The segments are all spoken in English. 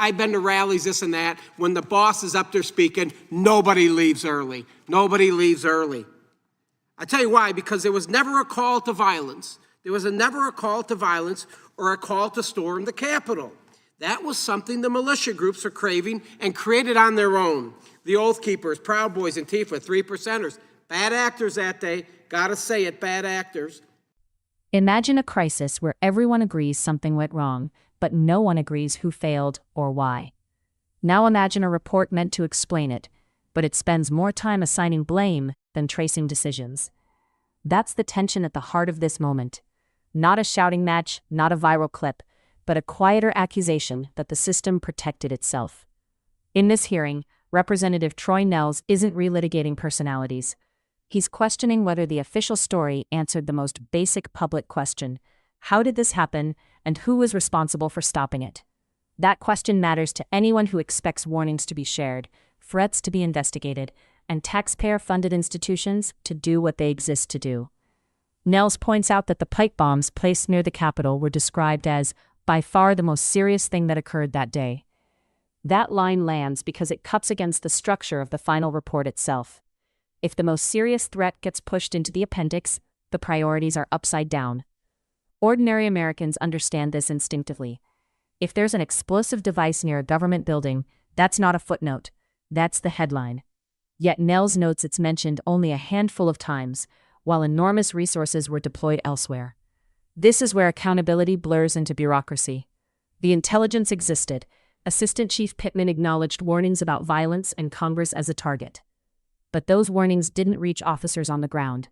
I've been to rallies, this and that. When the boss is up there speaking, nobody leaves early. Nobody leaves early. I tell you why, because there was never a call to violence. There was never a call to violence or a call to storm the Capitol. That was something the militia groups are craving and created on their own. The Oath Keepers, Proud Boys, Antifa, 3%ers. Bad actors that day. Gotta say it, bad actors. Imagine a crisis where everyone agrees something went wrong, but no one agrees who failed or why. Now imagine a report meant to explain it, but it spends more time assigning blame than tracing decisions. That's the tension at the heart of this moment. Not a shouting match, not a viral clip, but a quieter accusation that the system protected itself. In this hearing, Representative Troy Nehls isn't relitigating personalities. He's questioning whether the official story answered the most basic public question: how did this happen, and who was responsible for stopping it? That question matters to anyone who expects warnings to be shared, threats to be investigated, and taxpayer-funded institutions to do what they exist to do. Nehls points out that the pipe bombs placed near the Capitol were described as by far the most serious thing that occurred that day. That line lands because it cuts against the structure of the final report itself. If the most serious threat gets pushed into the appendix, the priorities are upside down. Ordinary Americans understand this instinctively. If there's an explosive device near a government building, that's not a footnote. That's the headline. Yet Nehls notes it's mentioned only a handful of times, while enormous resources were deployed elsewhere. This is where accountability blurs into bureaucracy. The intelligence existed. Assistant Chief Pittman acknowledged warnings about violence and Congress as a target. But those warnings didn't reach officers on the ground.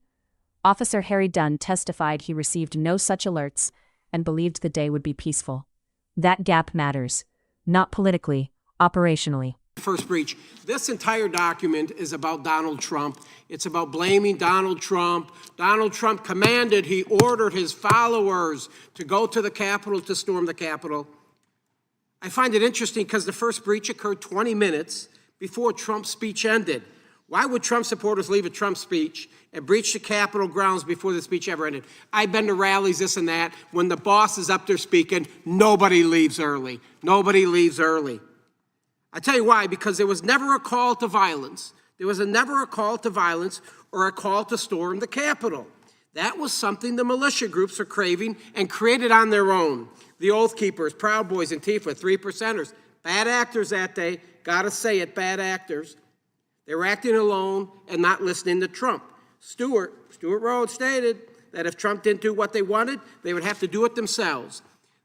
Officer Harry Dunn testified he received no such alerts and believed the day would be peaceful. That gap matters, not politically, operationally. First breach. This entire document is about Donald Trump. It's about blaming Donald Trump. Donald Trump commanded, he ordered his followers to go to the Capitol to storm the Capitol. I find it interesting because the first breach occurred 20 minutes before Trump's speech ended. Why would Trump supporters leave a Trump speech and breach the Capitol grounds before the speech ever ended? I've been to rallies, this and that. When the boss is up there speaking, nobody leaves early. Nobody leaves early. I tell you why, because there was never a call to violence. There was never a call to violence or a call to storm the Capitol. That was something the militia groups are craving and created on their own. The Oath Keepers, Proud Boys, Antifa, 3%ers. Bad actors that day. Gotta say it, bad actors. They were acting alone and not listening to Trump. Stuart Rhodes stated that if Trump didn't do what they wanted, they would have to do it themselves.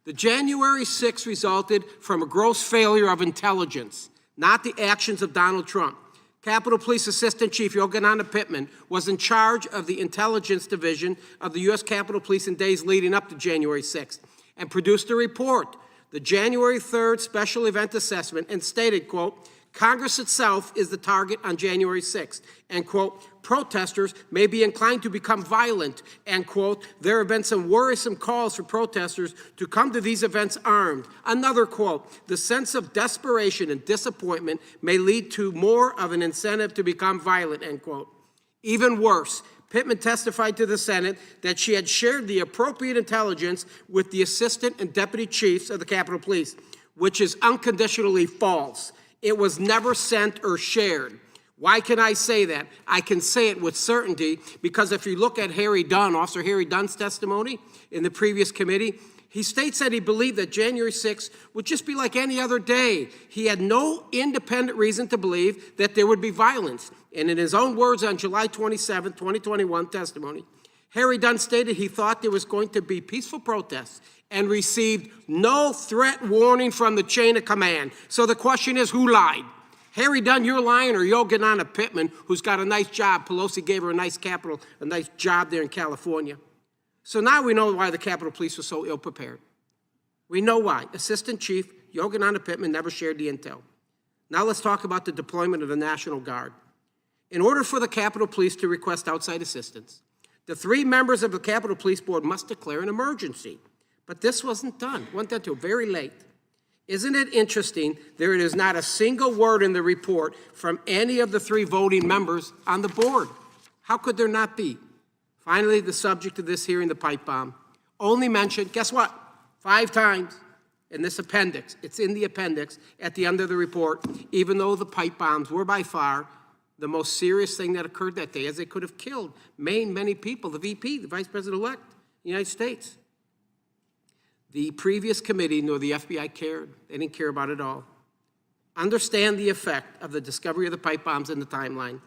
The January 6th resulted from a gross failure of intelligence, not the actions of Donald Trump. Capitol Police Assistant Chief Yogananda Pittman was in charge of the Intelligence Division of the U.S. Capitol Police in days leading up to January 6th and produced a report, the January 3rd Special Event Assessment, and stated, quote, Congress itself is the target on January 6th, and, quote, protesters may be inclined to become violent, and, quote, there have been some worrisome calls for protesters to come to these events armed. Another quote, the sense of desperation and disappointment may lead to more of an incentive to become violent, end quote. Even worse, Pittman testified to the Senate that she had shared the appropriate intelligence with the assistant and deputy chiefs of the Capitol Police, which is unconditionally false. It was never sent or shared. Why can I say that? I can say it with certainty because if you look at Officer Harry Dunn's testimony in the previous committee, he states that he believed that January 6th would just be like any other day. He had no independent reason to believe that there would be violence. And in his own words on July 27, 2021 testimony, Harry Dunn stated he thought there was going to be peaceful protests and received no threat warning from the chain of command. So the question is, who lied? Harry Dunn, you're lying, or Yogananda Pittman, who's got a nice job. Pelosi gave her a nice job there in California. So now we know why the Capitol Police was so ill-prepared. We know why. Assistant Chief Yogananda Pittman never shared the intel. Now let's talk about the deployment of the National Guard. In order for the Capitol Police to request outside assistance, the 3 members of the Capitol Police Board must declare an emergency. But this wasn't done. It wasn't done until very late. Isn't it interesting there is not a single word in the report from any of the 3 voting members on the board? How could there not be? Finally, the subject of this hearing, the pipe bomb, only mentioned, guess what, 5 times in this appendix. It's in the appendix at the end of the report, even though the pipe bombs were by far the most serious thing that occurred that day, as they could have killed many people, the VP, the Vice President-elect of the United States. The previous committee, nor the FBI cared. They didn't care about it all. Understand the effect of the discovery of the pipe bombs in the timeline.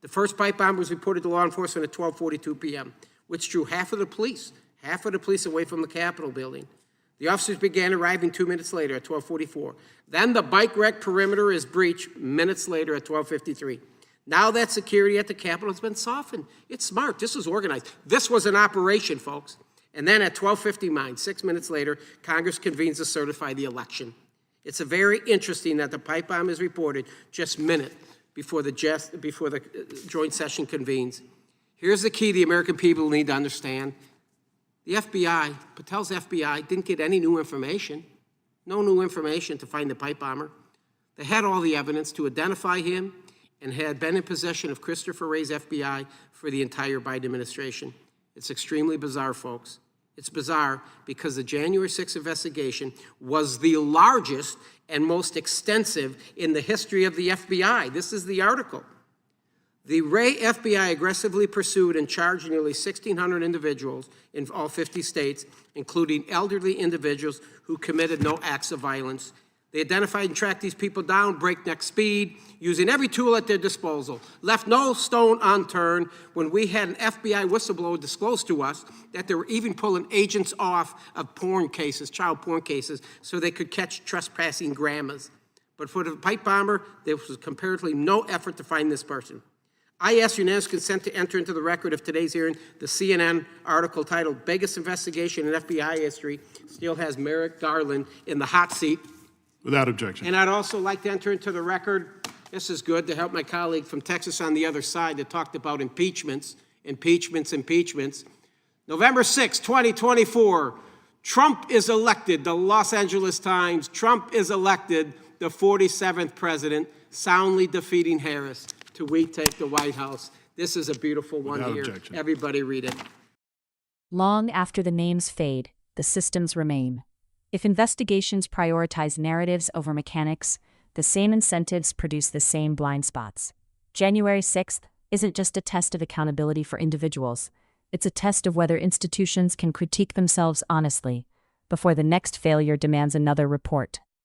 The first pipe bomb was reported to law enforcement at 12:42 p.m., which drew half of the police away from the Capitol building. The officers began arriving 2 minutes later at 12:44. Then the bike rack perimeter is breached minutes later at 12:53. Now that security at the Capitol has been softened. It's smart. This was organized. This was an operation, folks. And then at 12:59, 6 minutes later, Congress convenes to certify the election. It's very interesting that the pipe bomb is reported just minutes before the joint session convenes. Here's the key the American people need to understand. The FBI, Patel's FBI, didn't get any new information. No new information to find the pipe bomber. They had all the evidence to identify him and had been in possession of Christopher Wray's FBI for the entire Biden administration. It's extremely bizarre, folks. It's bizarre because the January 6th investigation was the largest and most extensive in the history of the FBI. This is the article. The Wray FBI aggressively pursued and charged nearly 1,600 individuals in all 50 states, including elderly individuals who committed no acts of violence. They identified and tracked these people down, breakneck speed, using every tool at their disposal. Left no stone unturned when we had an FBI whistleblower disclose to us that they were even pulling agents off of porn cases, child porn cases, so they could catch trespassing grandmas. But for the pipe bomber, there was comparatively no effort to find this person. I ask unanimous consent to enter into the record of today's hearing the CNN article titled "Biggest Investigation in FBI History Still Has Merrick Garland in the Hot Seat." Without objection. And I'd also like to enter into the record, this is good, to help my colleague from Texas on the other side that talked about impeachments. November 6, 2024, Trump is elected, the Los Angeles Times, Trump is elected the 47th president, soundly defeating Harris to retake the White House. This is a beautiful one Without here. objection. Everybody read it. Long after the names fade, the systems remain. If investigations prioritize narratives over mechanics, the same incentives produce the same blind spots. January 6th isn't just a test of accountability for individuals. It's a test of whether institutions can critique themselves honestly before the next failure demands another report.